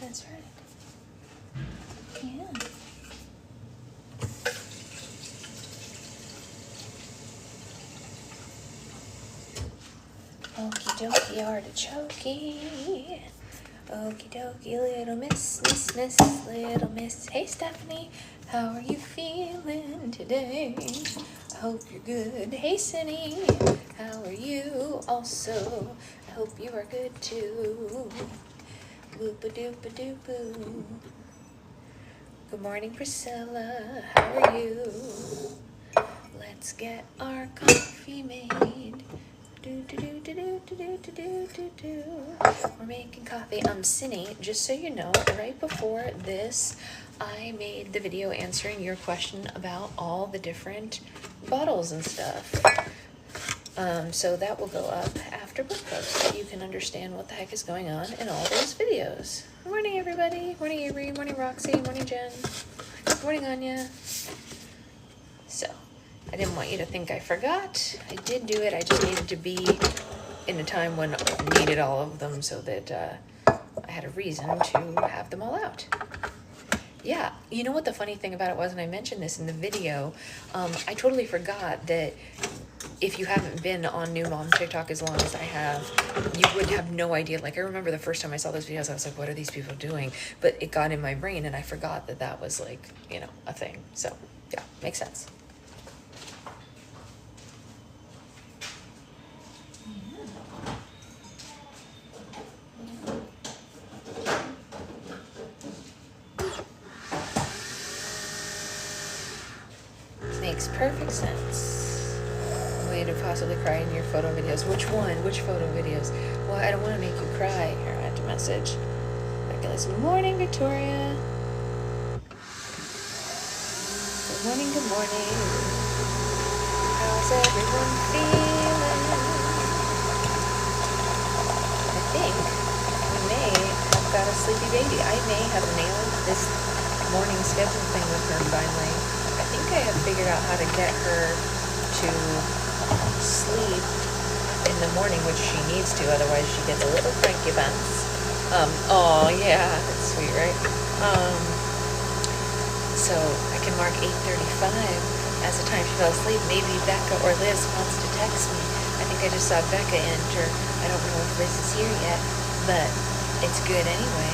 That's right. Yeah. Okie dokie artichokey. Okie dokie little miss, little miss. Hey Stephanie, how are you feeling today? I hope you're good. Hey Cindy, how are you also? I hope you are good too. Boop-a-doop-a-doop-boo. Good morning Priscilla, how are you? Let's get our coffee made. We're making coffee. Cindy, just so you know, right before this, I made the video answering your question about all the different bottles and stuff. So that will go up after book club so that you can understand what the heck is going on in all those videos. Good morning, everybody. Morning, Avery. Morning, Roxy. Morning, Jen. Good morning, Anya. So, I didn't want you to think I forgot. I did do it. I just needed to be in a time when I needed all of them so that I had a reason to have them all out. Yeah, you know what the funny thing about it was, and I mentioned this in the video, I totally forgot that if you haven't been on New Mom TikTok as long as I have, you would have no idea. Like, I remember the first time I saw those videos, I was like, what are these people doing? But it got in my brain, and I forgot that that was, like, you know, a thing. So, yeah, makes sense. Makes perfect sense. Way to possibly cry in your photo videos. Which one? Which photo videos? Well, I don't want to make you cry. Here, I have to message. Good morning, Victoria. Good morning, good morning. How's everyone feeling? I think we may have got a sleepy baby. I may have nailed this morning schedule thing with her finally. I think I have figured out how to get her to sleep in the morning, which she needs to, otherwise she gets a little cranky bounce. Oh yeah, that's sweet, right? So I can mark 8:35 as the time she fell asleep. Maybe Becca or Liz wants to text me. I think I just saw Becca enter. I don't know if Liz is here yet, but it's good anyway.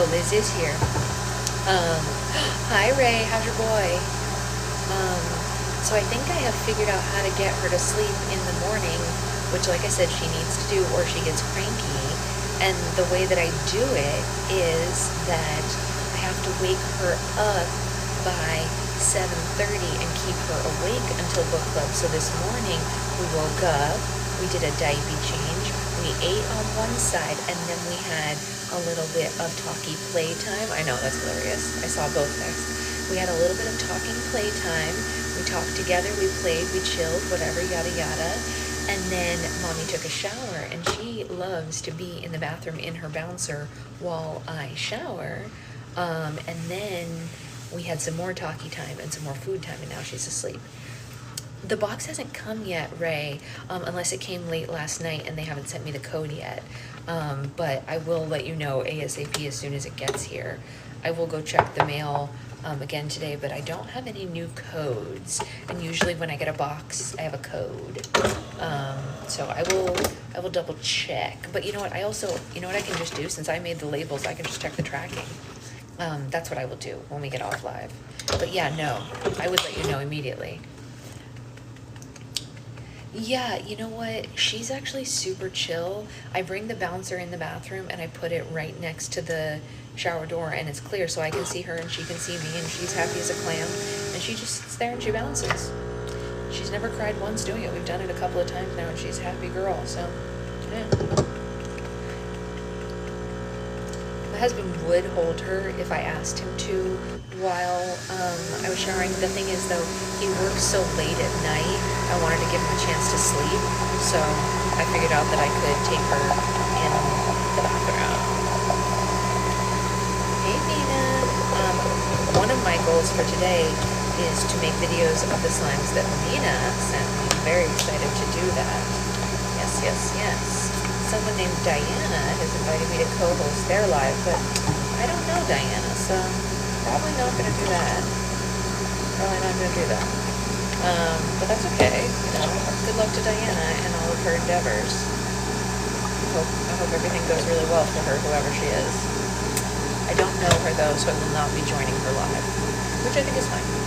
Oh, Liz is here. Hi Ray, how's your boy? So I think I have figured out how to get her to sleep in the morning, which like I said, she needs to do or she gets cranky. And the way that I do it is that I have to wake her up by 7:30 and keep her awake until book club. So this morning we woke up, we did a diaper change, we ate on one side, and then we had a little bit of talkie playtime. I know, that's hilarious. I saw both texts. We had a little bit of talking playtime. We talked together, we played, we chilled, whatever, yada yada. And then Mommy took a shower, and she loves to be in the bathroom in her bouncer while I shower. And then we had some more talkie time and some more food time, and now she's asleep. The box hasn't come yet, Ray, unless it came late last night and they haven't sent me the code yet. But I will let you know ASAP as soon as it gets here. I will go check the mail again today, but I don't have any new codes. And usually when I get a box, I have a code. So I will double check. But you know what? You know what I can just do? Since I made the labels, I can just check the tracking. That's what I will do when we get off live. But yeah, no, I would let you know immediately. Yeah, you know what? She's actually super chill. I bring the bouncer in the bathroom and I put it right next to the shower door, and it's clear so I can see her and she can see me, and she's happy as a clam, and she just sits there and she bounces. She's never cried once doing it. We've done it a couple of times now and she's a happy girl, so yeah. My husband would hold her if I asked him to while I was showering. The thing is though, he works so late at night, I wanted to give him a chance to sleep, so I figured out that I could take her in the bathroom. Hey Nina! One of my goals for today is to make videos of the slimes that Nina sent me. I'm very excited to do that. Yes, yes, yes. Someone named Diana has invited me to co-host their live, but I don't know Diana, so probably not going to do that. Probably not going to do that. But that's okay. You know, good luck to Diana and all of her endeavors. I hope everything goes really well for her, whoever she is. I don't know her though, so I will not be joining her live, which I think is fine.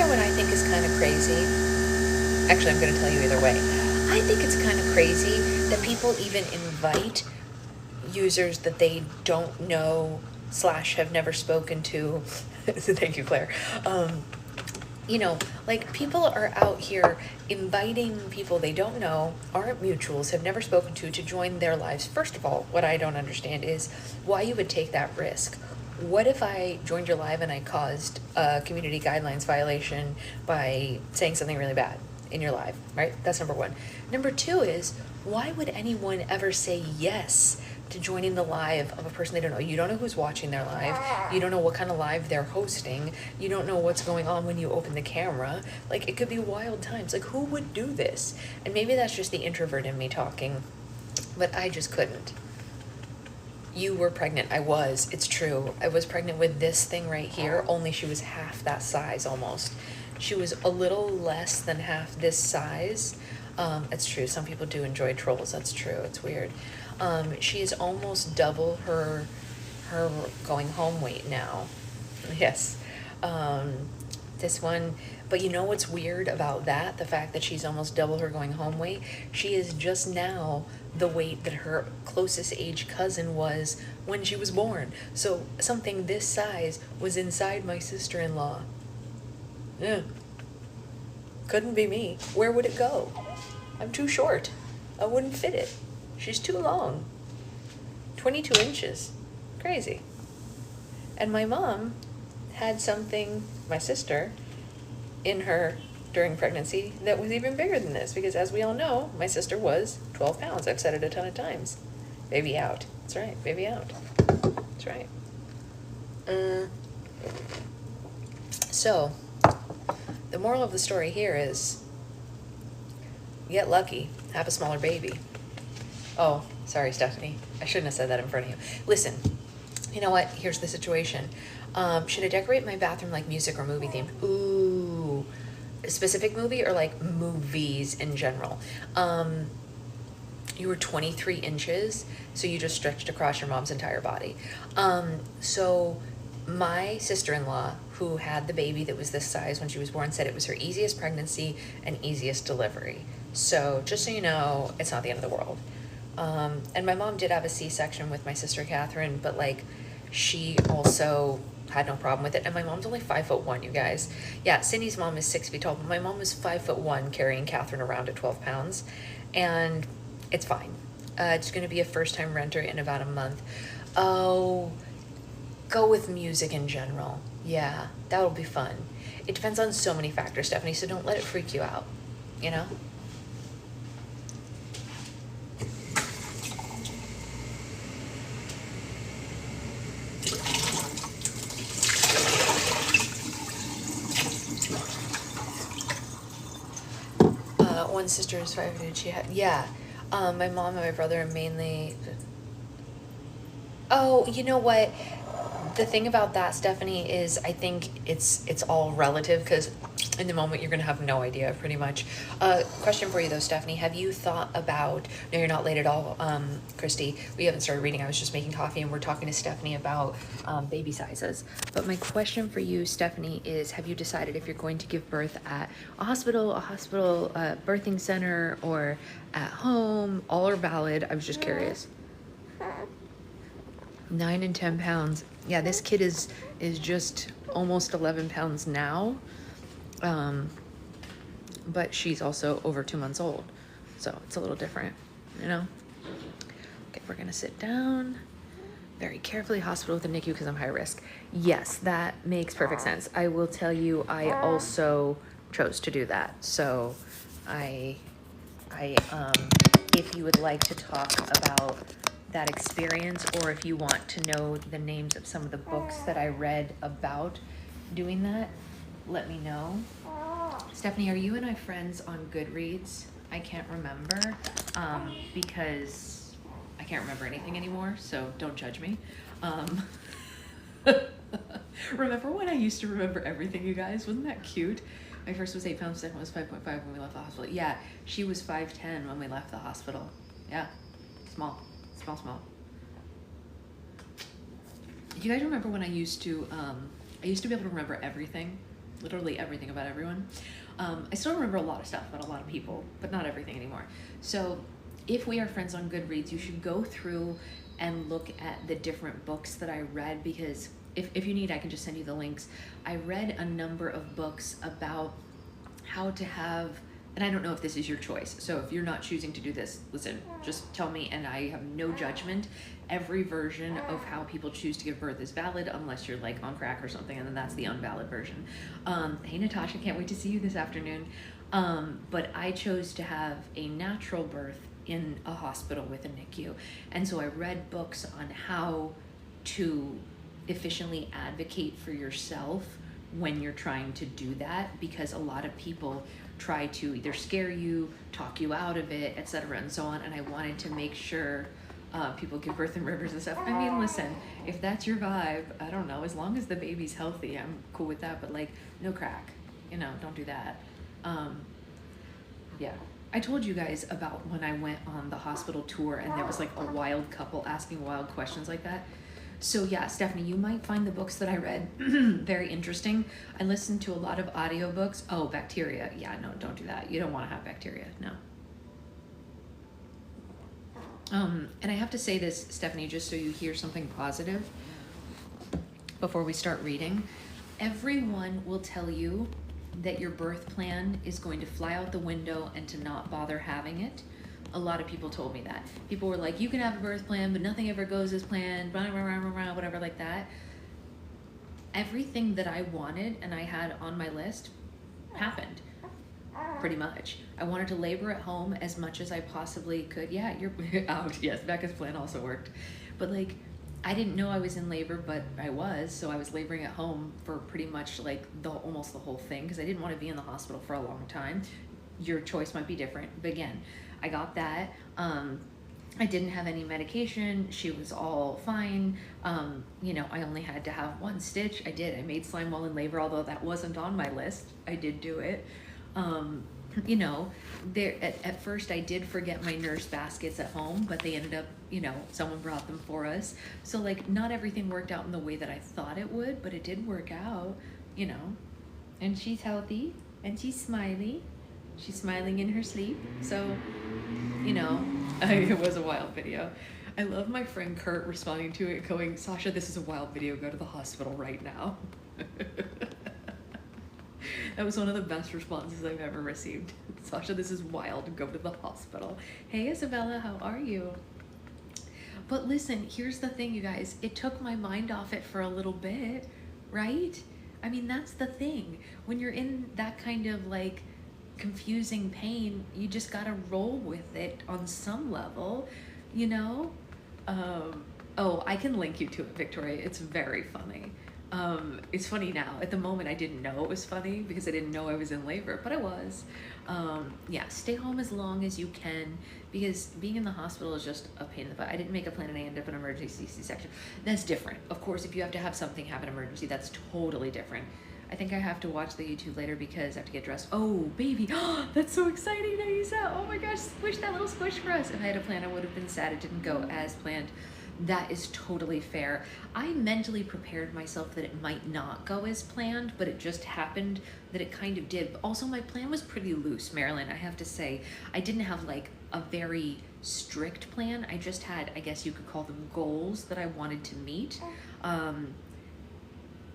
What I think is kind of crazy, actually I'm going to tell you either way. I think it's kind of crazy that people even invite users that they don't know / have never spoken to. Thank you, Claire. You know, like people are out here inviting people they don't know, aren't mutuals, have never spoken to join their lives. First of all, what I don't understand is why you would take that risk. What if I joined your live and I caused a community guidelines violation by saying something really bad in your live, right? That's number one. Number two is, why would anyone ever say yes to joining the live of a person they don't know? You don't know who's watching their live. You don't know what kind of live they're hosting. You don't know what's going on when you open the camera. Like, it could be wild times. Like, who would do this? And maybe that's just the introvert in me talking, but I just couldn't. You were pregnant. I was. It's true. I was pregnant with this thing right here, only she was half that size almost. She was a little less than half this size. It's true. Some people do enjoy trolls. That's true. It's weird. She is almost double her going home weight now. Yes. This one, but you know what's weird about that? The fact that she's almost double her going home weight. She is just now the weight that her closest age cousin was when she was born. So something this size was inside my sister-in-law. Yeah. Couldn't be me. Where would it go? I'm too short. I wouldn't fit it. She's too long. 22 inches. Crazy. And my mom had something, my sister, in her during pregnancy that was even bigger than this, because as we all know, my sister was 12 pounds. I've said it a ton of times. Baby out. That's right, baby out. That's right. So, the moral of the story here is, get lucky, have a smaller baby. Oh, sorry, Stephanie. I shouldn't have said that in front of you. Listen, you know what? Here's the situation. Should I decorate my bathroom like music or movie themed? Ooh, a specific movie or like movies in general? You were 23 inches, so you just stretched across your mom's entire body. So my sister-in-law, who had the baby that was this size when she was born, said it was her easiest pregnancy and easiest delivery. So just so you know, it's not the end of the world. And my mom did have a C-section with my sister Catherine, but like she also had no problem with it. And my mom's only 5'1", you guys. Yeah, Cindy's mom is 6 feet tall, but my mom was 5'1", carrying Catherine around at 12 pounds, and it's fine. It's going to be a first-time renter in about a month. Oh, go with music in general. Yeah, that'll be fun. It depends on so many factors, Stephanie, so don't let it freak you out, you know? One sister is 5 and she had, yeah. My mom and my brother are mainly, oh, you know what? The thing about that, Stephanie, is I think it's all relative, because in the moment you're going to have no idea, pretty much. Question for you, though, Stephanie. Have you thought about, no, you're not late at all, Christy. We haven't started reading. I was just making coffee, and we're talking to Stephanie about baby sizes. But my question for you, Stephanie, is have you decided if you're going to give birth at a hospital birthing center, or at home? All are valid. I was just curious. 9 and 10 pounds. Yeah, this kid is just almost 11 pounds now. But she's also over 2 months old. So it's a little different, you know? Okay, we're gonna sit down. very carefully hospital with a NICU because I'm high risk. Yes, that makes perfect sense. I will tell you, I also chose to do that. So if you would like to talk about that experience, or if you want to know the names of some of the books that I read about doing that, let me know. Stephanie, are you and I friends on Goodreads? I can't remember, because I can't remember anything anymore, so don't judge me. Remember when I used to remember everything, you guys? Wasn't that cute? My first was 8 pounds, second was 5.5 when we left the hospital. Yeah, she was 5'10" when we left the hospital. Yeah, small. Do you guys remember when I used to be able to remember everything, literally everything about everyone? I still remember a lot of stuff about a lot of people, but not everything anymore. So if we are friends on Goodreads, you should go through and look at the different books that I read, because if you need, I can just send you the links. I read a number of books about how to have, and I don't know if this is your choice, so if you're not choosing to do this, listen, just tell me, and I have no judgment. Every version of how people choose to give birth is valid, unless you're like on crack or something, and then that's the unvalid version. Hey Natasha, can't wait to see you this afternoon. But I chose to have a natural birth in a hospital with a NICU, and so I read books on how to efficiently advocate for yourself when you're trying to do that, because a lot of people try to either scare you, talk you out of it, etc., and so on. And I wanted to make sure people give birth in rivers and stuff. I mean, listen, if that's your vibe, I don't know, as long as the baby's healthy, I'm cool with that, but like, no crack, don't do that. Yeah, I told you guys about when I went on the hospital tour and there was like a wild couple asking wild questions like that. So yeah, Stephanie, you might find the books that I read very interesting. I listened to a lot of audiobooks. Oh, bacteria. Yeah, no, don't do that. You don't want to have bacteria, no. And I have to say this, Stephanie, just so you hear something positive before we start reading. Everyone will tell you that your birth plan is going to fly out the window and to not bother having it. A lot of people told me that. People were like, you can have a birth plan, but nothing ever goes as planned, blah, blah, blah, blah, blah, whatever like that. Everything that I wanted and I had on my list happened, pretty much. I wanted to labor at home as much as I possibly could. Yeah, you're out. Yes, Becca's plan also worked. But like, I didn't know I was in labor, but I was, so I was laboring at home for pretty much like almost the whole thing, because I didn't want to be in the hospital for a long time. Your choice might be different, but again, I got that. I didn't have any medication. She was all fine. I only had to have one stitch. I did. I made slime while in labor, although that wasn't on my list. I did do it. At first I did forget my nurse baskets at home, but they ended up, someone brought them for us. So like, not everything worked out in the way that I thought it would, but it did work out, and she's healthy and she's smiley. She's smiling in her sleep. So, it was a wild video. I love my friend Kurt responding to it going, Sasha, this is a wild video. Go to the hospital right now. That was one of the best responses I've ever received. Sasha, this is wild. Go to the hospital. Hey, Isabella, how are you? But listen, here's the thing, you guys. It took my mind off it for a little bit, right? I mean, that's the thing. When you're in that kind of like confusing pain, you just gotta roll with it on some level, Oh, I can link you to it, Victoria. It's very funny. It's funny now. At the moment, I didn't know it was funny because I didn't know I was in labor, but I was. Yeah, stay home as long as you can, because being in the hospital is just a pain in the butt. I didn't make a plan and I ended up in an emergency C-section. That's different. Of course, if you have to have something happen emergency, that's totally different. I think I have to watch the YouTube later because I have to get dressed. Oh, baby. Oh, that's so exciting, Aisa. Oh my gosh, squish that little squish for us. If I had a plan, I would have been sad it didn't go as planned. That is totally fair. I mentally prepared myself that it might not go as planned, but it just happened that it kind of did. Also, my plan was pretty loose, Marilyn, I have to say. I didn't have like a very strict plan. I just had, I guess you could call them goals that I wanted to meet.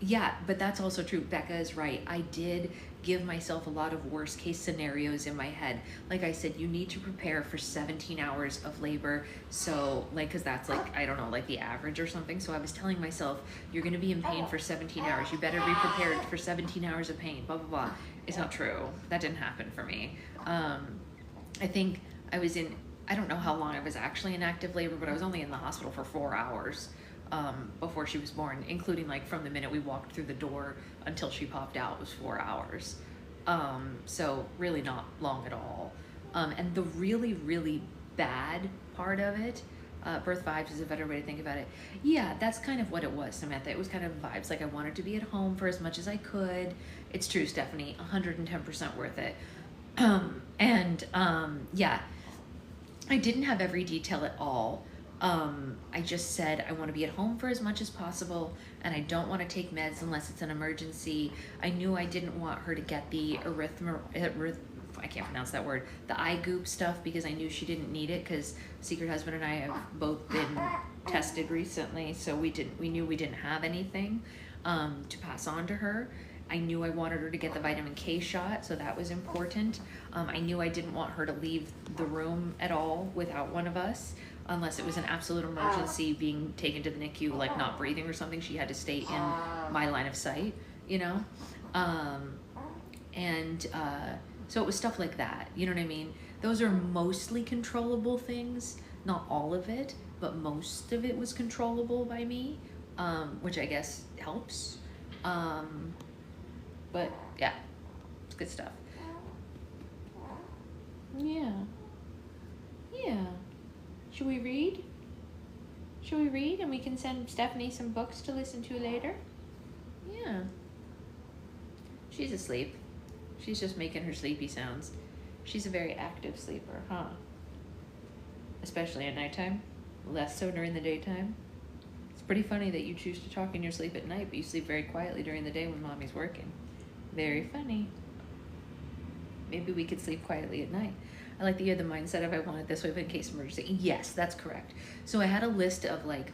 Yeah, but that's also true. Becca is right. I did give myself a lot of worst case scenarios in my head. Like I said, you need to prepare for 17 hours of labor. So like, cause that's like, I don't know, like the average or something. So I was telling myself, you're going to be in pain for 17 hours. You better be prepared for 17 hours of pain, blah, blah, blah. It's not true. That didn't happen for me. I think I was in, I don't know how long I was actually in active labor, but I was only in the hospital for 4 hours before she was born, including like from the minute we walked through the door until she popped out was 4 hours. So really not long at all. And the really, really bad part of it, birth vibes is a better way to think about it. Yeah, that's kind of what it was, Samantha. It was kind of vibes. Like I wanted to be at home for as much as I could. It's true, Stephanie, 110% worth it. Yeah, I didn't have every detail at all. I just said I want to be at home for as much as possible, and I don't want to take meds unless it's an emergency. I knew I didn't want her to get the I can't pronounce that word, the eye goop stuff, because I knew she didn't need it, because Secret Husband and I have both been tested recently, so we knew we didn't have anything to pass on to her. I knew I wanted her to get the vitamin K shot, so that was important. I knew I didn't want her to leave the room at all without one of us, unless it was an absolute emergency, being taken to the NICU, like not breathing or something. She had to stay in my line of sight, you know? So it was stuff like that, you know what I mean? Those are mostly controllable things, not all of it, but most of it was controllable by me, which I guess helps. But yeah, it's good stuff. Yeah. Should we read? And we can send Stephanie some books to listen to later? Yeah. She's asleep. She's just making her sleepy sounds. She's a very active sleeper, huh? Especially at nighttime. Less so during the daytime. It's pretty funny that you choose to talk in your sleep at night, but you sleep very quietly during the day when mommy's working. Very funny. Maybe we could sleep quietly at night. I like that you had the mindset of I want it this way, but in case of emergency. Yes, that's correct. So I had a list of like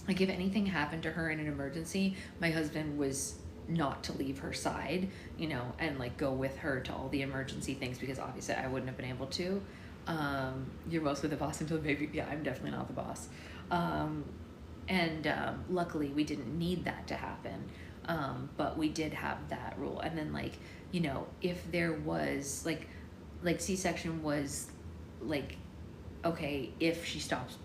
if anything happened to her in an emergency, my husband was not to leave her side, you know, and like go with her to all the emergency things, because obviously I wouldn't have been able to. You're mostly the boss until the baby. Yeah, I'm definitely not the boss. Luckily we didn't need that to happen. But we did have that rule. And then like, you know, if there was like C-section was like, okay, if she stops,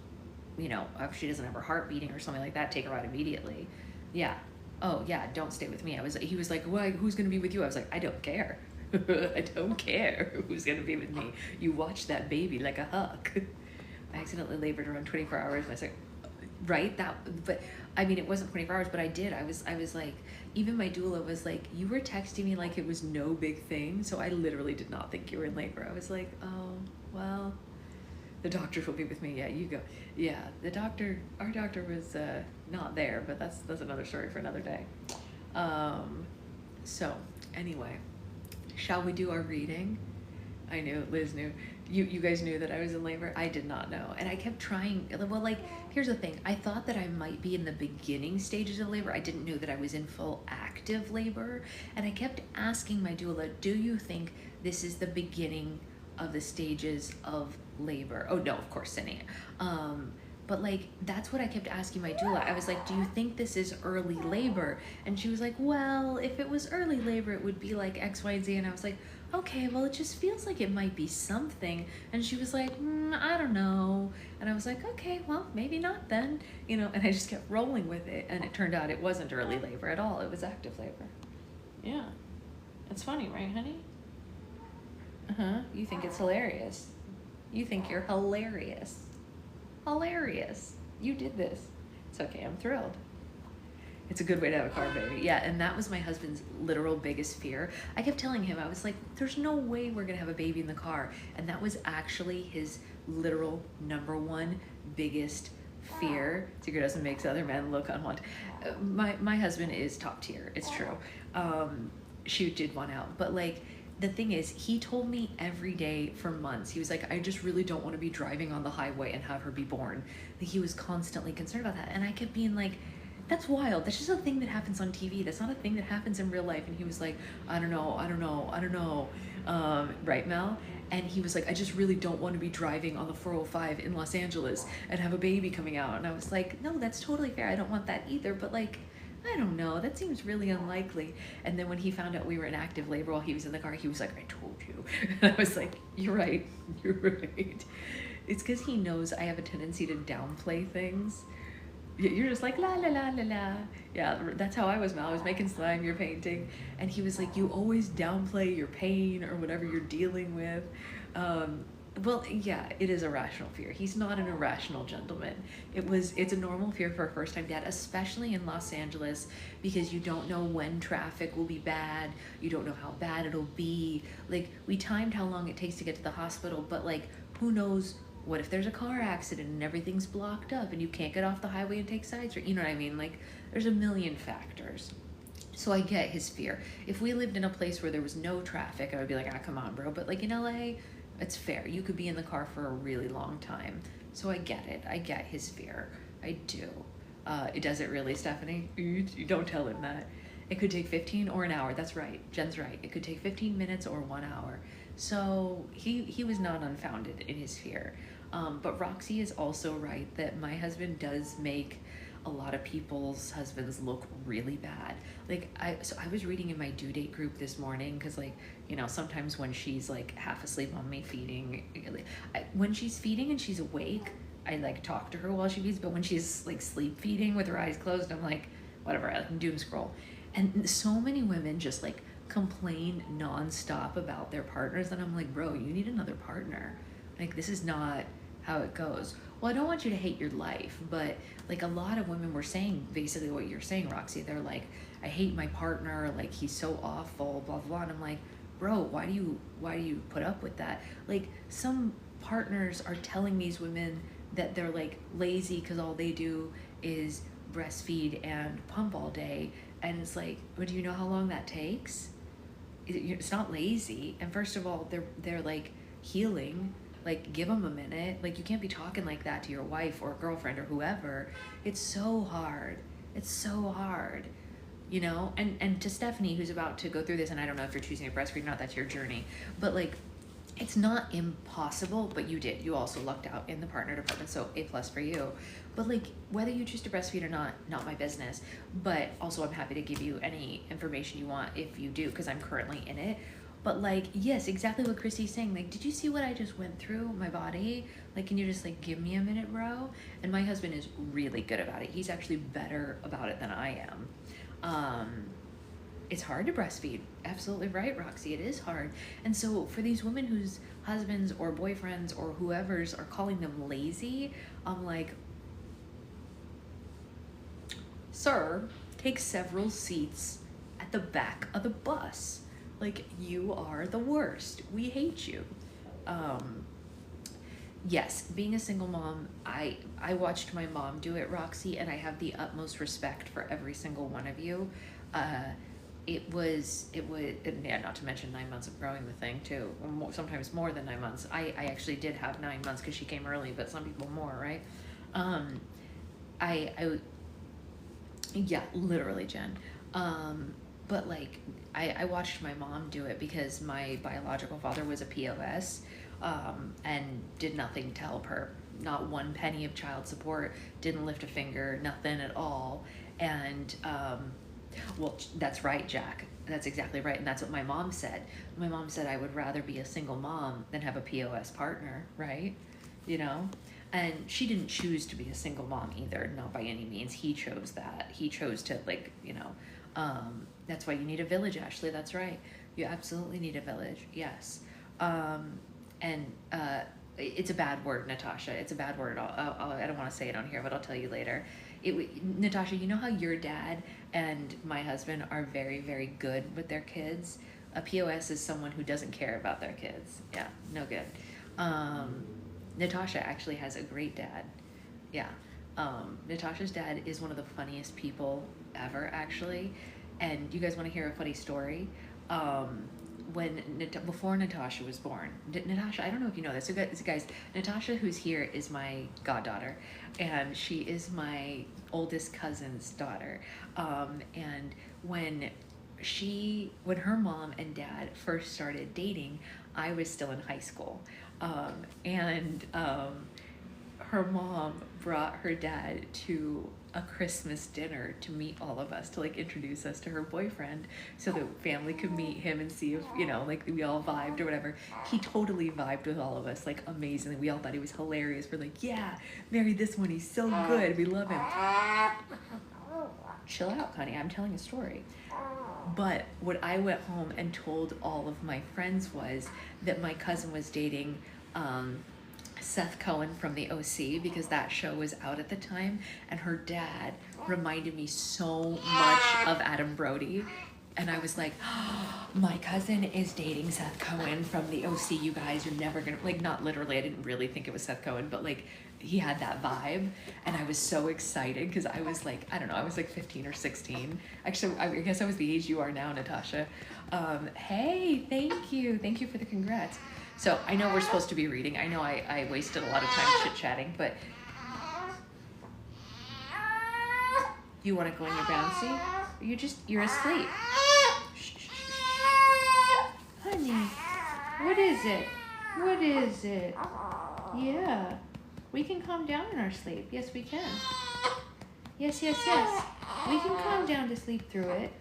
you know, if she doesn't have her heart beating or something like that, take her out immediately. Yeah. Oh yeah, don't stay with me. He was like, well, who's going to be with you? I was like, I don't care. I don't care who's going to be with me. You watch that baby like a hawk. I accidentally labored around 24 hours. And I was like, right? But I mean, it wasn't 24 hours, but I did. I was like, even my doula was like, you were texting me like it was no big thing. So I literally did not think you were in labor. I was like, oh, well, the doctors will be with me. Yeah, you go. Yeah, our doctor was not there, but that's another story for another day. So anyway, shall we do our reading? I knew, Liz knew. You guys knew that I was in labor? I did not know. And I kept trying, well, like, here's the thing. I thought that I might be in the beginning stages of labor. I didn't know that I was in full active labor. And I kept asking my doula, do you think this is the beginning of the stages of labor? Oh no, of course, Cindy. But like, that's what I kept asking my doula. I was like, do you think this is early labor? And she was like, well, if it was early labor, it would be like X, Y, and Z. And I was like, okay, well, it just feels like it might be something. And she was like, I don't know. And I was like, okay, well, maybe not then, you know, and I just kept rolling with it. And it turned out it wasn't early labor at all. It was active labor. Yeah. It's funny, right, honey? Uh-huh. You think it's hilarious. You think you're hilarious. Hilarious. You did this. It's okay. I'm thrilled. It's a good way to have a car baby. Yeah, and that was my husband's literal biggest fear. I kept telling him, I was like, there's no way we're going to have a baby in the car. And that was actually his literal #1 biggest fear. Secret Husband makes other men look unwanted. My husband is top tier. It's true. She did one out. But like, the thing is, he told me every day for months, he was like, I just really don't want to be driving on the highway and have her be born. Like, he was constantly concerned about that. And I kept being like, That's wild. That's just a thing that happens on TV. That's not a thing that happens in real life. And he was like, I don't know, I don't know, I don't know. Right, Mel? And he was like, I just really don't want to be driving on the 405 in Los Angeles and have a baby coming out. And I was like, no, that's totally fair. I don't want that either. But like, I don't know. That seems really unlikely. And then when he found out we were in active labor while he was in the car, he was like, I told you. And I was like, you're right. You're right. It's because he knows I have a tendency to downplay things. You're just like la la la la la. Yeah, that's how I was, Mel. I was making slime, you're painting, and he was like, you always downplay your pain or whatever you're dealing with. Well, yeah, it is a rational fear. He's not an irrational gentleman. It's a normal fear for a first-time dad, especially in Los Angeles, because you don't know when traffic will be bad. You don't know how bad it'll be. Like, we timed how long it takes to get to the hospital, but like, who knows. What if there's a car accident and everything's blocked up and you can't get off the highway and take sides? Or, you know what I mean? Like, there's a million factors. So I get his fear. If we lived in a place where there was no traffic, I would be like, ah, come on, bro. But like in LA, it's fair. You could be in the car for a really long time. So I get it. I get his fear. I do. Does it really, Stephanie? You don't tell him that. It could take 15 or an hour. That's right. Jen's right. It could take 15 minutes or 1 hour. So he was not unfounded in his fear. But Roxy is also right that my husband does make a lot of people's husbands look really bad. Like I was reading in my due date group this morning because like, you know, sometimes when she's like half asleep on me feeding, when she's feeding and she's awake, I like talk to her while she feeds, but when she's like sleep feeding with her eyes closed, I'm like, whatever, I can doom scroll. And so many women just like complain nonstop about their partners, and I'm like, bro, you need another partner. Like, this is not how it goes. Well, I don't want you to hate your life, but like a lot of women were saying basically what you're saying, Roxy. They're like, I hate my partner, like he's so awful, blah blah blah. And I'm like, bro, why do you put up with that? Like, some partners are telling these women that they're like lazy because all they do is breastfeed and pump all day, and it's like, but do you know how long that takes? It's not lazy. And first of all, they're like healing. Like, give them a minute. Like, you can't be talking like that to your wife or girlfriend or whoever. It's so hard. It's so hard, you know? And to Stephanie, who's about to go through this, and I don't know if you're choosing to breastfeed or not, that's your journey. But like, it's not impossible, but you did. You also lucked out in the partner department, so A+ for you. But like, whether you choose to breastfeed or not my business. But also, I'm happy to give you any information you want if you do, because I'm currently in it. But like, yes, exactly what Christy's saying. Like, did you see what I just went through my body? Like, can you just like give me a minute, bro? And my husband is really good about it. He's actually better about it than I am. It's hard to breastfeed. Absolutely right, Roxy. It is hard. And so for these women whose husbands or boyfriends or whoever's are calling them lazy, I'm like, sir, take several seats at the back of the bus. Like, you are the worst. We hate you. Yes, being a single mom, I watched my mom do it, Roxy, and I have the utmost respect for every single one of you. It was, and yeah, not to mention 9 months of growing the thing too, or more, sometimes more than 9 months. I actually did have 9 months because she came early, but some people more, right? Yeah, literally, Jen. But like, I watched my mom do it because my biological father was a POS, and did nothing to help her. Not one penny of child support, didn't lift a finger, nothing at all. And, well, that's right, Jack. That's exactly right. And that's what my mom said. My mom said, I would rather be a single mom than have a POS partner, right? You know? And she didn't choose to be a single mom either, not by any means. He chose that. He chose to, like, you know, that's why you need a village, Ashley. That's right. You absolutely need a village. Yes. And it's a bad word, Natasha. It's a bad word. I don't want to say it on here, but I'll tell you later. Natasha, you know how your dad and my husband are very, very good with their kids? A POS is someone who doesn't care about their kids. Yeah, no good. Natasha actually has a great dad. Yeah. Natasha's dad is one of the funniest people ever, actually. And you guys want to hear a funny story? before Natasha was born, Natasha, I don't know if you know this. So guys, Natasha, who's here, is my goddaughter, and she is my oldest cousin's daughter. And when her mom and dad first started dating, I was still in high school, and her mom brought her dad to a Christmas dinner to meet all of us, to like introduce us to her boyfriend, so that family could meet him and see if, you know, like we all vibed or whatever. He totally vibed with all of us, like amazingly. We all thought he was hilarious. We're like, yeah, marry this one, he's so good, we love him. Chill out, honey, I'm telling a story. But what I went home and told all of my friends was that my cousin was dating Seth Cohen from the OC, because that show was out at the time, and her dad reminded me so much of Adam Brody. And I was like, oh, my cousin is dating Seth Cohen from the OC, you guys. You're never gonna, like, not literally, I didn't really think it was Seth Cohen, but like he had that vibe. And I was so excited because I was like, I don't know, I was like 15 or 16. Actually, I guess I was the age you are now, Natasha. Hey, thank you. Thank you for the congrats. So I know we're supposed to be reading. I know I wasted a lot of time chit-chatting, but you want to go in your bouncy? You're asleep. Shh, shh, shh, shh. Honey, what is it? What is it? Yeah, we can calm down in our sleep. Yes, we can. Yes, yes, yes. We can calm down to sleep through it.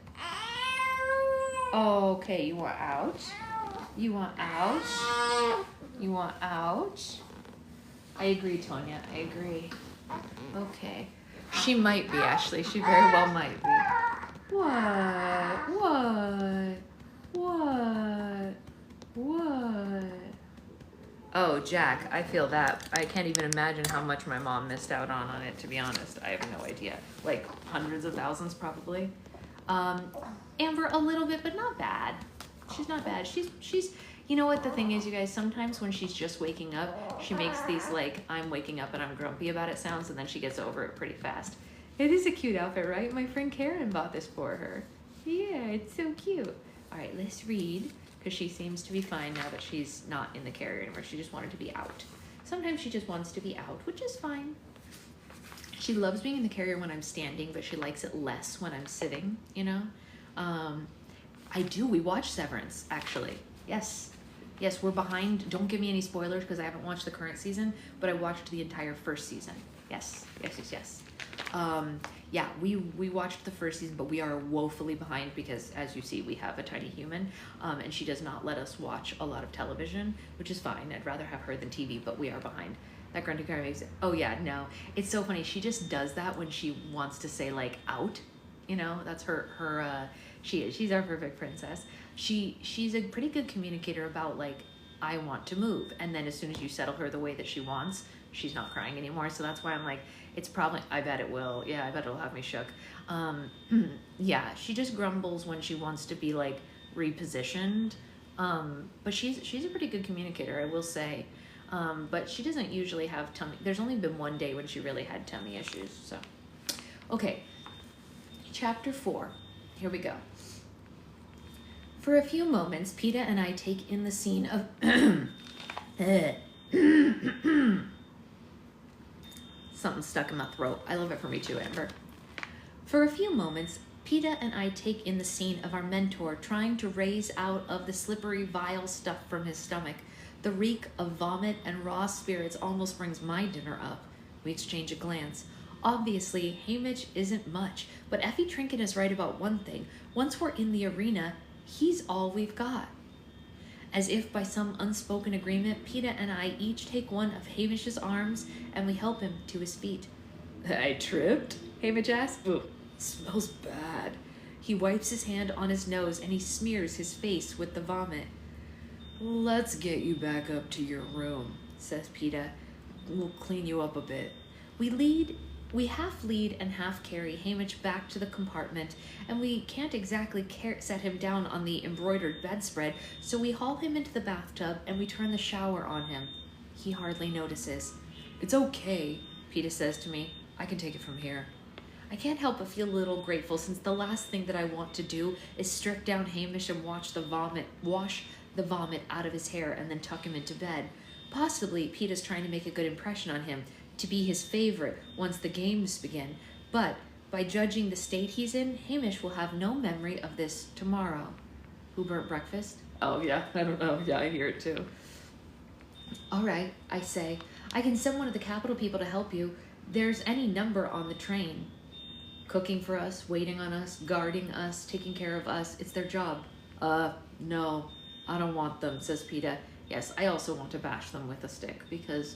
Okay, you want out? You want out? You want out? I agree, Tonya. I agree. Okay. She might be, Ashley. She very well might be. What? Oh, Jack, I feel that. I can't even imagine how much my mom missed out on it, to be honest. I have no idea. Like hundreds of thousands, probably. Amber, a little bit, but not bad. She's not bad. She's, you know what the thing is, you guys, sometimes when she's just waking up, she makes these like, I'm waking up and I'm grumpy about it sounds, and then she gets over it pretty fast. It is a cute outfit, right? My friend Karen bought this for her. Yeah, it's so cute. All right, let's read, because she seems to be fine now that she's not in the carrier anymore. She just wanted to be out. Sometimes she just wants to be out, which is fine. She loves being in the carrier when I'm standing, but she likes it less when I'm sitting, you know? We watched Severance, actually. Yes, we're behind. Don't give me any spoilers because I haven't watched the current season, but I watched the entire first season. Yes. Yeah, we watched the first season, but we are woefully behind because, as you see, we have a tiny human, and she does not let us watch a lot of television, which is fine. I'd rather have her than TV, but we are behind. That grunting car makes it. Oh yeah, no, it's so funny. She just does that when she wants to say like out, you know. That's her. She's our perfect princess. She's a pretty good communicator about like, I want to move, and then as soon as you settle her the way that she wants, she's not crying anymore. So that's why I'm like, it's probably, I bet it will. Yeah, I bet it'll have me shook. Yeah, she just grumbles when she wants to be like repositioned. But she's a pretty good communicator, I will say. But she doesn't usually have tummy. There's only been one day when she really had tummy issues. So, okay. Chapter 4. Here we go. For a few moments, Peeta and I take in the scene of something stuck in my throat. I love it for me too, Amber. For a few moments, Peeta and I take in the scene of our mentor trying to raise out of the slippery, vile stuff from his stomach. The reek of vomit and raw spirits almost brings my dinner up. We exchange a glance. Obviously, Haymitch isn't much, but Effie Trinket is right about one thing. Once we're in the arena, he's all we've got. As if by some unspoken agreement, Peeta and I each take one of Haymitch's arms and we help him to his feet. I tripped? Haymitch asks. Ugh, smells bad. He wipes his hand on his nose and he smears his face with the vomit. Let's get you back up to your room, says Peeta. We'll clean you up a bit. We half lead and half carry Haymitch back to the compartment, and we can't exactly set him down on the embroidered bedspread, so we haul him into the bathtub and we turn the shower on him. He hardly notices. It's okay, Peeta says to me. I can take it from here. I can't help but feel a little grateful since the last thing that I want to do is strip down Hamish and wash the vomit out of his hair and then tuck him into bed. Possibly Peeta's trying to make a good impression on him, to be his favorite once the games begin, but by judging the state he's in, Hamish will have no memory of this tomorrow. Who burnt breakfast? Oh yeah, I don't know. Yeah, I hear it too. All right, I say. I can send one of the Capitol people to help you. There's any number on the train. Cooking for us, waiting on us, guarding us, taking care of us. It's their job. No, I don't want them, says Peeta. Yes, I also want to bash them with a stick because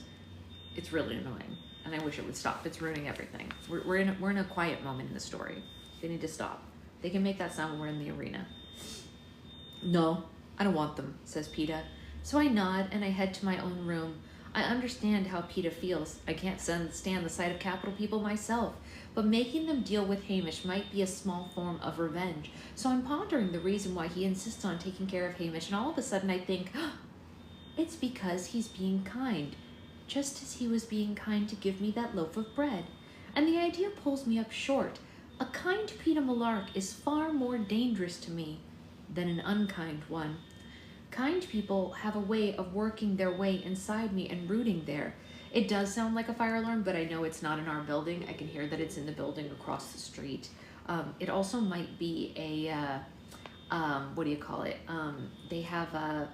it's really annoying and I wish it would stop. It's ruining everything. We're in a quiet moment in the story. They need to stop. They can make that sound when we're in the arena. No, I don't want them, says Peeta. So I nod and I head to my own room. I understand how Peeta feels. I can't stand the sight of Capitol people myself, but making them deal with Hamish might be a small form of revenge. So I'm pondering the reason why he insists on taking care of Hamish, and all of a sudden I think, it's because he's being kind, just as he was being kind to give me that loaf of bread. And the idea pulls me up short. A kind Peeta Mellark is far more dangerous to me than an unkind one. Kind people have a way of working their way inside me and rooting there. It does sound like a fire alarm, but I know it's not in our building. I can hear that it's in the building across the street. It also might be a, what do you call it? They have a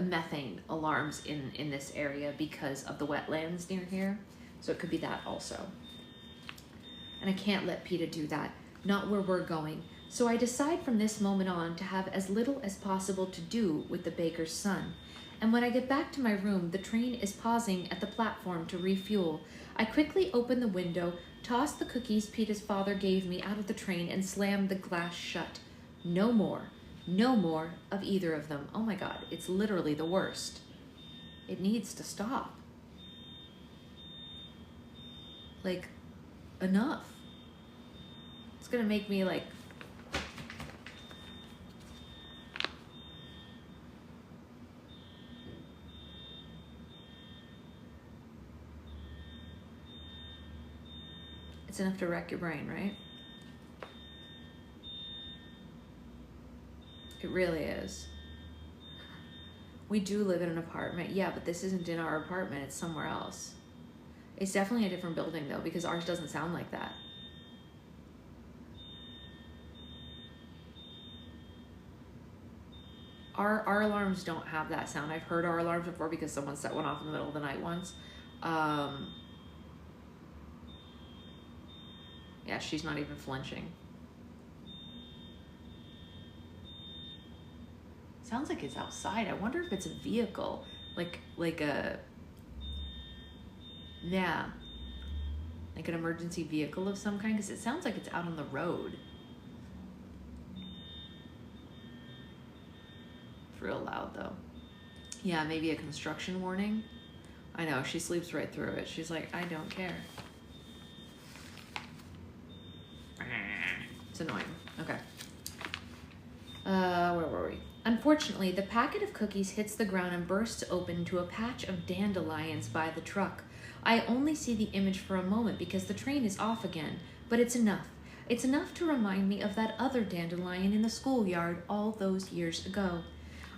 methane alarms in this area because of the wetlands near here. So it could be that also. And I can't let Peeta do that. Not where we're going. So I decide from this moment on to have as little as possible to do with the baker's son. And when I get back to my room, the train is pausing at the platform to refuel. I quickly open the window, toss the cookies Peeta's father gave me out of the train, and slam the glass shut. No more of either of them. Oh my God, it's literally the worst. It needs to stop. Like, enough. It's gonna make me like, it's enough to wreck your brain, right? It really is. We do live in an apartment. Yeah, but this isn't in our apartment. It's somewhere else. It's definitely a different building, though, because ours doesn't sound like that. Our alarms don't have that sound. I've heard our alarms before because someone set one off in the middle of the night once. Yeah, she's not even flinching. Sounds like it's outside. I wonder if it's a vehicle, like a, yeah, like an emergency vehicle of some kind, because it sounds like it's out on the road. It's real loud though. Yeah, maybe a construction warning. I know, she sleeps right through it. She's like, I don't care. It's annoying. Okay. Where were we? Unfortunately, the packet of cookies hits the ground and bursts open to a patch of dandelions by the truck. I only see the image for a moment because the train is off again, but it's enough. It's enough to remind me of that other dandelion in the schoolyard all those years ago.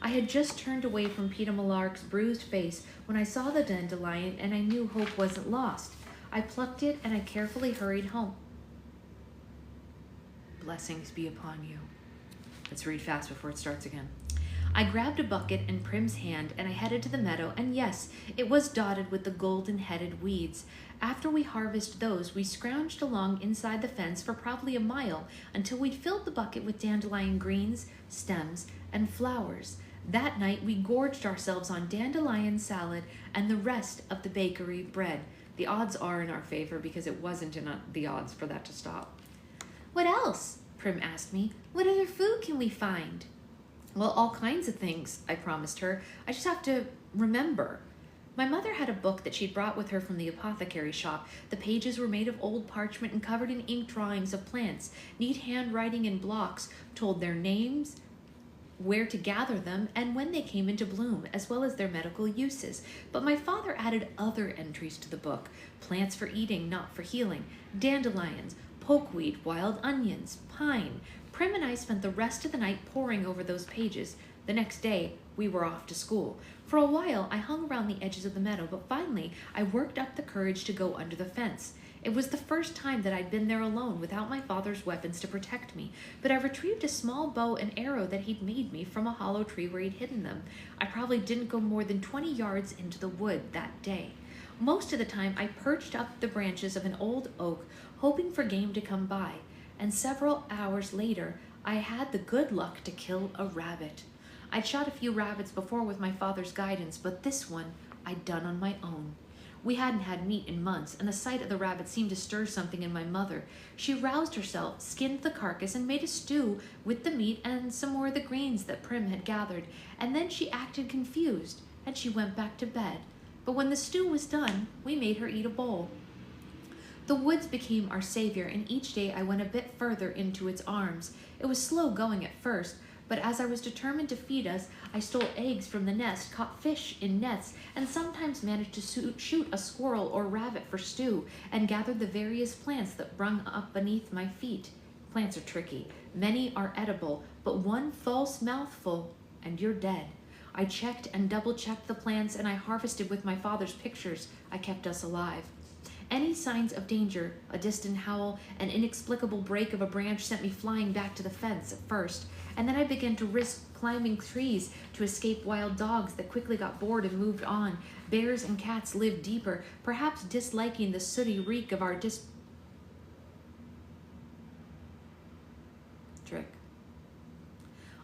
I had just turned away from Peeta Mellark's bruised face when I saw the dandelion and I knew hope wasn't lost. I plucked it and I carefully hurried home. Blessings be upon you. Let's read fast before it starts again. I grabbed a bucket in Prim's hand and I headed to the meadow, and yes, it was dotted with the golden-headed weeds. After we harvested those, we scrounged along inside the fence for probably a mile until we'd filled the bucket with dandelion greens, stems, and flowers. That night, we gorged ourselves on dandelion salad and the rest of the bakery bread. The odds are in our favor because it wasn't in the odds for that to stop. What else? Prim asked me. What other food can we find? Well, all kinds of things, I promised her. I just have to remember. My mother had a book that she'd brought with her from the apothecary shop. The pages were made of old parchment and covered in ink drawings of plants. Neat handwriting in blocks told their names where to gather them, and when they came into bloom, as well as their medical uses. But my father added other entries to the book: plants for eating, not for healing, dandelions, pokeweed, wild onions, pine. Prim and I spent the rest of the night poring over those pages. The next day, we were off to school. For a while, I hung around the edges of the meadow, but finally, I worked up the courage to go under the fence. It was the first time that I'd been there alone without my father's weapons to protect me, but I retrieved a small bow and arrow that he'd made me from a hollow tree where he'd hidden them. I probably didn't go more than 20 yards into the wood that day. Most of the time, I perched up the branches of an old oak, hoping for game to come by, and several hours later, I had the good luck to kill a rabbit. I'd shot a few rabbits before with my father's guidance, but this one I'd done on my own. We hadn't had meat in months, and the sight of the rabbit seemed to stir something in my mother. She roused herself, skinned the carcass, and made a stew with the meat and some more of the grains that Prim had gathered, and then she acted confused, and she went back to bed. But when the stew was done, we made her eat a bowl. The woods became our savior, and each day I went a bit further into its arms. It was slow going at first, but as I was determined to feed us, I stole eggs from the nest, caught fish in nets, and sometimes managed to shoot a squirrel or rabbit for stew, and gathered the various plants that sprung up beneath my feet. Plants are tricky. Many are edible, but one false mouthful, and you're dead. I checked and double-checked the plants, and I harvested with my father's pictures. I kept us alive. Any signs of danger, a distant howl, an inexplicable break of a branch sent me flying back to the fence at first, and then I began to risk climbing trees to escape wild dogs that quickly got bored and moved on. Bears and cats lived deeper, perhaps disliking the sooty reek of our trick.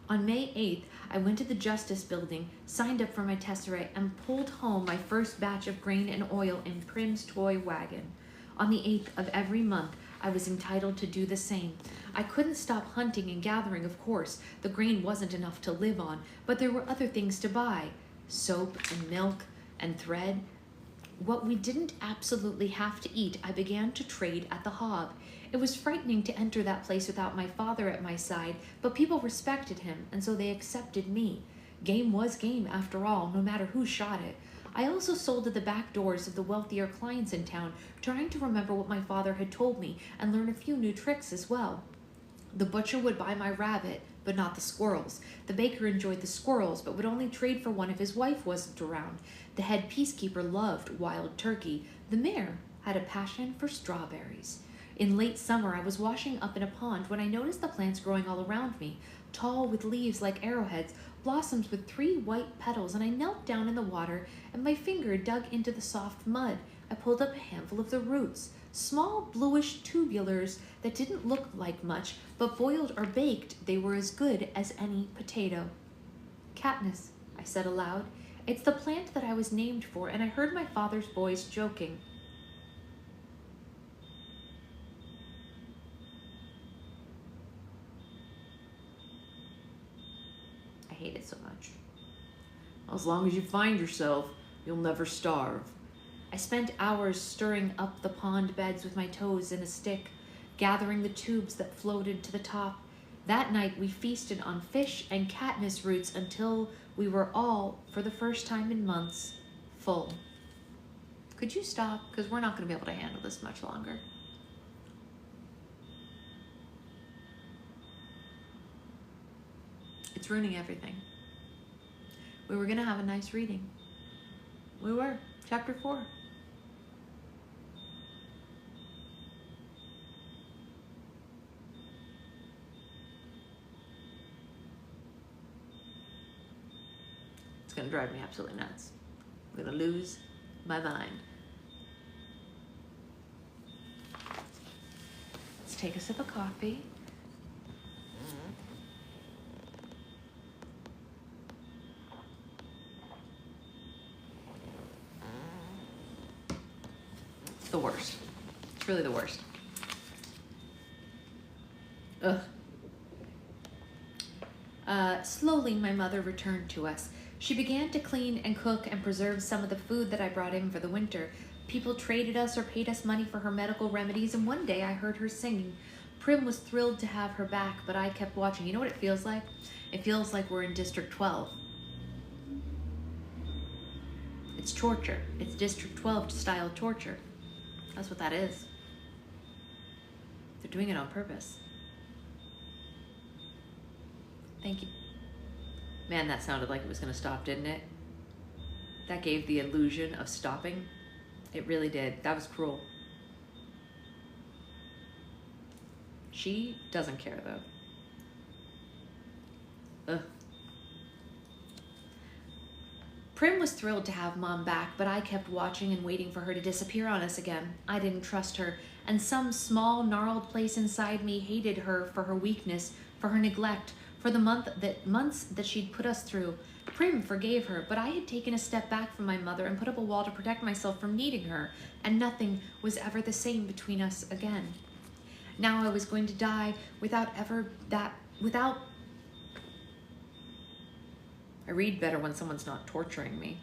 On May 8th, I went to the Justice Building, signed up for my tesseract, and pulled home my first batch of grain and oil in Prim's toy wagon. On the 8th of every month, I was entitled to do the same. I couldn't stop hunting and gathering, of course. The grain wasn't enough to live on, but there were other things to buy: soap and milk and thread. What we didn't absolutely have to eat, I began to trade at the Hog. It was frightening to enter that place without my father at my side, but people respected him, and so they accepted me. Game was game, after all, no matter who shot it. I also sold at the back doors of the wealthier clients in town, trying to remember what my father had told me and learn a few new tricks as well. The butcher would buy my rabbit, but not the squirrels. The baker enjoyed the squirrels, but would only trade for one if his wife wasn't around. The head peacekeeper loved wild turkey. The mayor had a passion for strawberries. In late summer, I was washing up in a pond when I noticed the plants growing all around me, tall with leaves like arrowheads, blossoms with 3 white petals, and I knelt down in the water and my finger dug into the soft mud. I pulled up a handful of the roots, small bluish tubulars that didn't look like much, but boiled or baked, they were as good as any potato. Katniss, I said aloud. It's the plant that I was named for, and I heard my father's voice joking. I hate it so much. As long as you find yourself, you'll never starve. I spent hours stirring up the pond beds with my toes in a stick, gathering the tubes that floated to the top. That night we feasted on fish and Katniss roots until we were all, for the first time in months, full. Could you stop? Because we're not going to be able to handle this much longer. It's ruining everything. We were going to have a nice reading. We were. Chapter 4. It's going to drive me absolutely nuts. I'm going to lose my mind. Let's take a sip of coffee. The worst. It's really the worst. Ugh. Slowly, my mother returned to us. She began to clean and cook and preserve some of the food that I brought in for the winter. People traded us or paid us money for her medical remedies, and one day I heard her singing. Prim was thrilled to have her back, but I kept watching. You know what it feels like? It feels like we're in District 12. It's torture. It's District 12 style torture. That's what that is. They're doing it on purpose. Thank you. Man, that sounded like it was going to stop, didn't it? That gave the illusion of stopping. It really did. That was cruel. She doesn't care, though. Ugh. Prim was thrilled to have Mom back, but I kept watching and waiting for her to disappear on us again. I didn't trust her, and some small, gnarled place inside me hated her for her weakness, for her neglect, for the months that she'd put us through. Prim forgave her, but I had taken a step back from my mother and put up a wall to protect myself from needing her, and nothing was ever the same between us again. Now I was going to die without I read better when someone's not torturing me.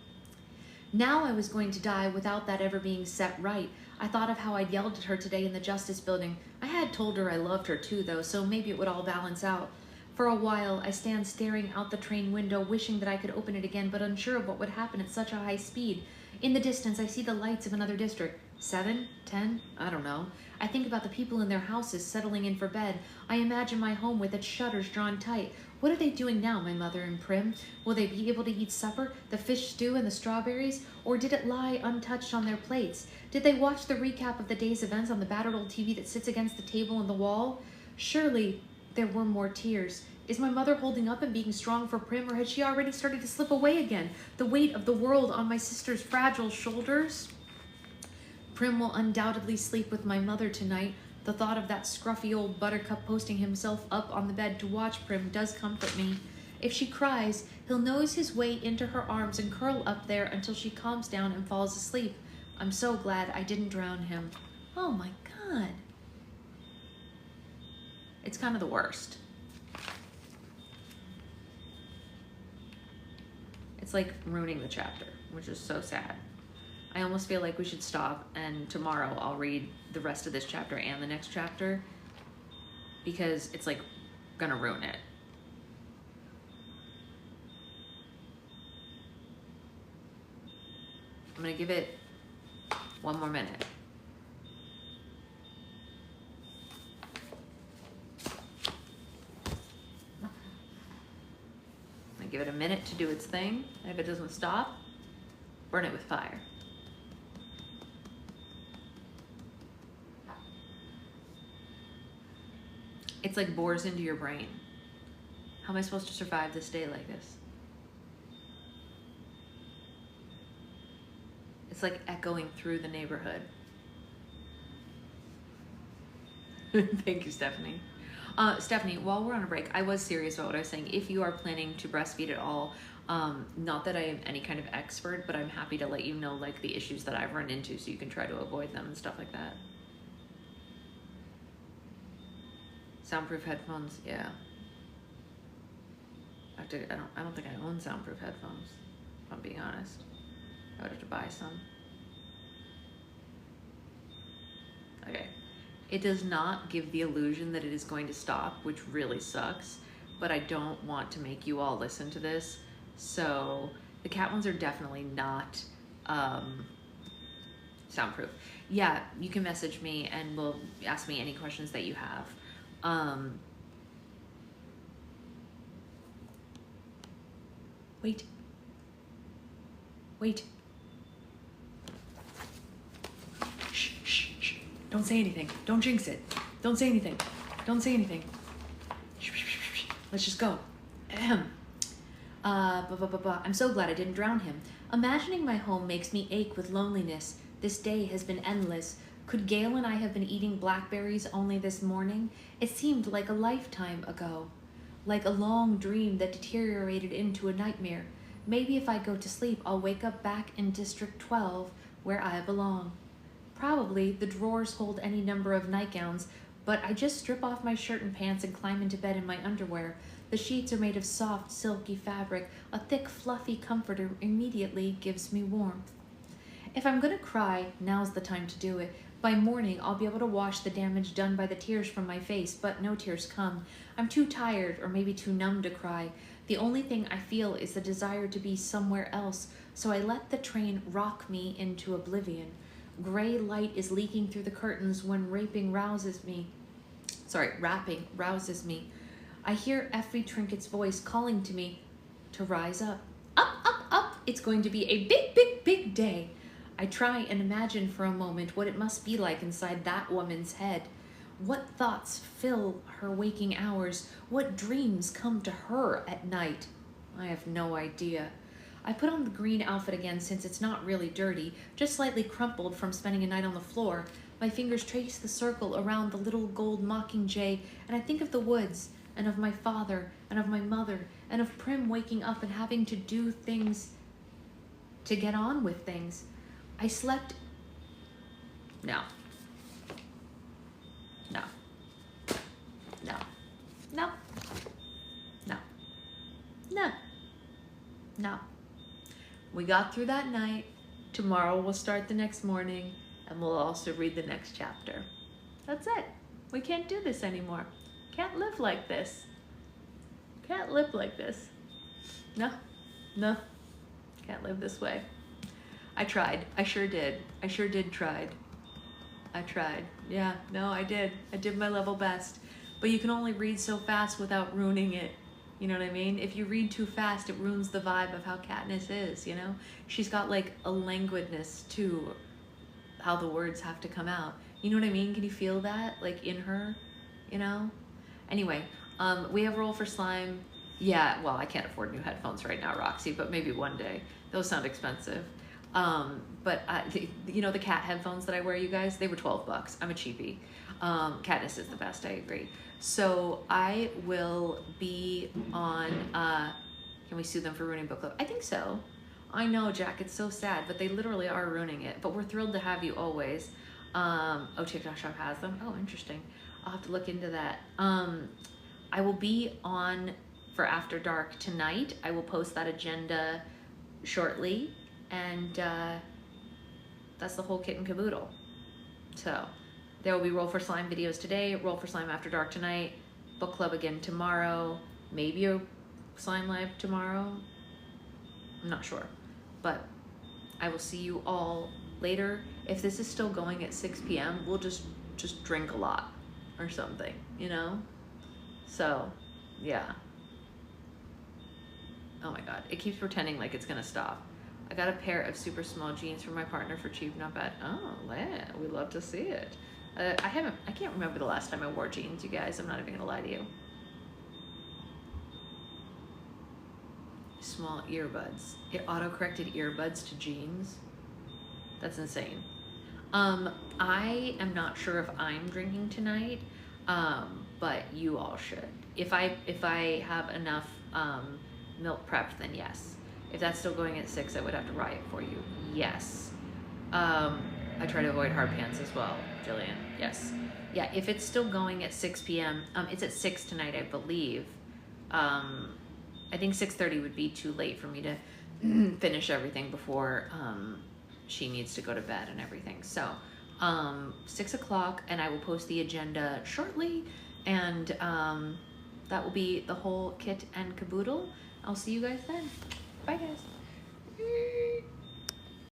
Now I was going to die without that ever being set right. I thought of how I'd yelled at her today in the Justice Building. I had told her I loved her too, though, so maybe it would all balance out. For a while, I stand staring out the train window, wishing that I could open it again, but unsure of what would happen at such a high speed. In the distance, I see the lights of another district. 7, 10, I don't know. I think about the people in their houses settling in for bed. I imagine my home with its shutters drawn tight. What are they doing now, my mother and Prim? Will they be able to eat supper, the fish stew and the strawberries? Or did it lie untouched on their plates? Did they watch the recap of the day's events on the battered old TV that sits against the table on the wall? Surely there were more tears. Is my mother holding up and being strong for Prim, or had she already started to slip away again? The weight of the world on my sister's fragile shoulders? Prim will undoubtedly sleep with my mother tonight. The thought of that scruffy old buttercup posting himself up on the bed to watch Prim does comfort me. If she cries, he'll nose his way into her arms and curl up there until she calms down and falls asleep. I'm so glad I didn't drown him. Oh my God. It's kind of the worst. It's like ruining the chapter, which is so sad. I almost feel like we should stop, and tomorrow I'll read the rest of this chapter and the next chapter, because it's like gonna ruin it. I'm gonna give it 1 more minute. I give it a minute to do its thing, and if it doesn't stop, burn it with fire. It's like bores into your brain. How am I supposed to survive this day like this? It's like echoing through the neighborhood. Thank you, Stephanie. Stephanie, while we're on a break, I was serious about what I was saying. If you are planning to breastfeed at all, not that I am any kind of expert, but I'm happy to let you know like the issues that I've run into so you can try to avoid them and stuff like that. Soundproof headphones, yeah. I don't think I own soundproof headphones, if I'm being honest. I would have to buy some. Okay. It does not give the illusion that it is going to stop, which really sucks, but I don't want to make you all listen to this. So the cat ones are definitely not soundproof. Yeah, you can message me and will ask me any questions that you have. Wait. Shh, shh, shh. Don't say anything. Don't jinx it. Don't say anything. Don't say anything. Shh, shh, shh, shh. Let's just go. Ahem. I'm so glad I didn't drown him. Imagining my home makes me ache with loneliness. This day has been endless. Could Gail and I have been eating blackberries only this morning? It seemed like a lifetime ago. Like a long dream that deteriorated into a nightmare. Maybe if I go to sleep, I'll wake up back in District 12, where I belong. Probably the drawers hold any number of nightgowns, but I just strip off my shirt and pants and climb into bed in my underwear. The sheets are made of soft, silky fabric. A thick, fluffy comforter immediately gives me warmth. If I'm gonna cry, now's the time to do it, By morning, I'll be able to wash the damage done by the tears from my face, but no tears come. I'm too tired or maybe too numb to cry. The only thing I feel is the desire to be somewhere else, so I let the train rock me into oblivion. Gray light is leaking through the curtains when rapping rouses me. Rapping rouses me. I hear Effie Trinket's voice calling to me to rise up. Up, up, up! It's going to be a big, big, big day. I try and imagine for a moment what it must be like inside that woman's head. What thoughts fill her waking hours? What dreams come to her at night? I have no idea. I put on the green outfit again since it's not really dirty, just slightly crumpled from spending a night on the floor. My fingers trace the circle around the little gold mockingjay, and I think of the woods, and of my father, and of my mother, and of Prim waking up and having to do things, to get on with things. I slept. No. No. No. No. No. No. No. We got through that night. Tomorrow we'll start the next morning, and we'll also read the next chapter. That's it. We can't do this anymore. Can't live like this. Can't live like this. No. No. Can't live this way. I tried. I sure did. I sure did tried. I tried. Yeah, no, I did. I did my level best. But you can only read so fast without ruining it. You know what I mean? If you read too fast, it ruins the vibe of how Katniss is, you know? She's got like a languidness to how the words have to come out. You know what I mean? Can you feel that? Like in her, you know? Anyway, we have Roll for Slime. Yeah, well, I can't afford new headphones right now, Roxy, but maybe one day. Those sound expensive. But you know the cat headphones that I wear, you guys? They were $12. I'm a cheapie. Katniss is the best, I agree. So I will be on, can we sue them for ruining book club? I think so. I know, Jack, it's so sad, but they literally are ruining it. But we're thrilled to have you always. Oh, TikTok Shop has them? Oh, interesting. I'll have to look into that. I will be on for After Dark tonight. I will post that agenda shortly. And that's the whole kit and caboodle. So there will be Roll for Slime videos today, Roll for Slime After Dark tonight, book club again tomorrow, maybe a Slime Live tomorrow. I'm not sure, but I will see you all later. If this is still going at 6 p.m., we'll just drink a lot or something, you know? So, yeah. Oh my God, it keeps pretending like it's gonna stop. I got a pair of super small jeans for my partner for cheap, not bad. Oh, yeah, we'd love to see it. I can't remember the last time I wore jeans, you guys. I'm not even gonna lie to you. Small earbuds. It auto-corrected earbuds to jeans. That's insane. I am not sure if I'm drinking tonight, but you all should. If I have enough milk prepped, then yes. If that's still going at 6, I would have to riot for you. Yes. I try to avoid hard pants as well, Jillian. Yes. Yeah, if it's still going at 6 p.m., it's at 6 tonight, I believe. I think 6:30 would be too late for me to finish everything before she needs to go to bed and everything. So 6 o'clock, and I will post the agenda shortly, and that will be the whole kit and caboodle. I'll see you guys then.